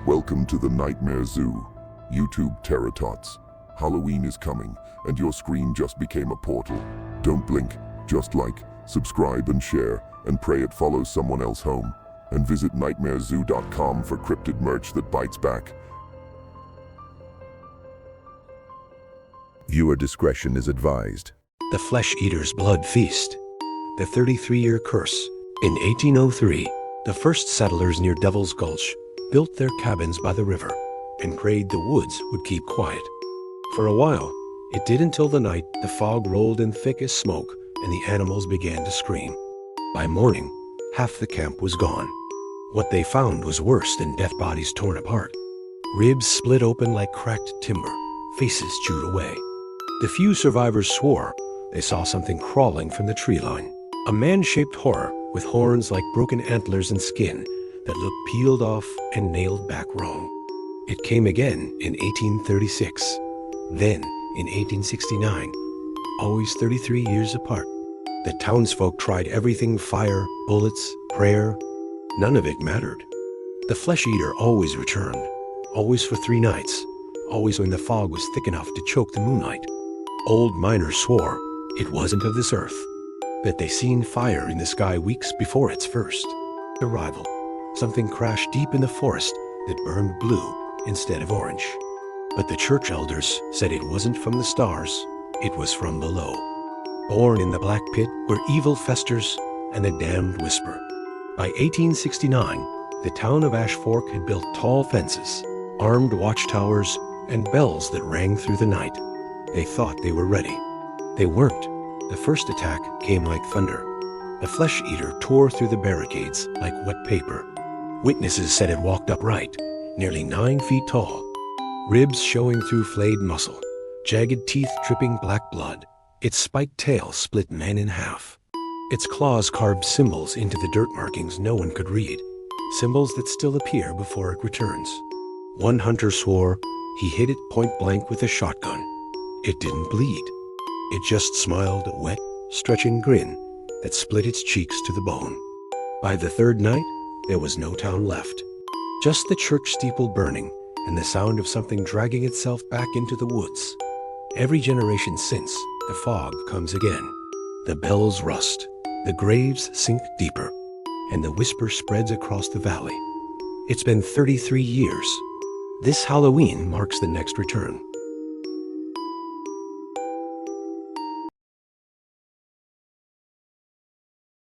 Welcome to the Nightmare Zoo. YouTube Terratots. Halloween is coming, and your screen just became a portal. Don't blink, just like, subscribe and share, and pray it follows someone else home. And visit nightmarezoo.com for cryptid merch that bites back. Viewer discretion is advised. The Flesh Eater's Blood Feast. The 33-year curse. In 1803, the first settlers near Devil's Gulch built their cabins by the river and prayed the woods would keep quiet. For a while, it did until the night the fog rolled in thick as smoke and the animals began to scream. By morning, half the camp was gone. What they found was worse than dead bodies torn apart. Ribs split open like cracked timber, faces chewed away. The few survivors swore they saw something crawling from the tree line. A man-shaped horror with horns like broken antlers and skin that looked peeled off and nailed back wrong. It came again in 1836, then in 1869, always 33 years apart. The townsfolk tried everything: fire, bullets, prayer. None of it mattered. The flesh eater always returned, always for 3 nights, always when the fog was thick enough to choke the moonlight. Old miners swore it wasn't of this earth, that they seen fire in the sky weeks before its first arrival. Something crashed deep in the forest that burned blue instead of orange. But the church elders said it wasn't from the stars, it was from below. Born in the black pit where evil festers and the damned whisper. By 1869, the town of Ash Fork had built tall fences, armed watchtowers, and bells that rang through the night. They thought they were ready. They weren't. The first attack came like thunder. The flesh eater tore through the barricades like wet paper. Witnesses said it walked upright, nearly 9 feet tall, ribs showing through flayed muscle, jagged teeth dripping black blood. Its spiked tail split men in half. Its claws carved symbols into the dirt markings no one could read, symbols that still appear before it returns. One hunter swore he hit it point blank with a shotgun. It didn't bleed. It just smiled a wet, stretching grin that split its cheeks to the bone. By the 3rd night, there was no town left. Just the church steeple burning and the sound of something dragging itself back into the woods. Every generation since, the fog comes again. The bells rust, the graves sink deeper, and the whisper spreads across the valley. It's been 33 years. This Halloween marks the next return.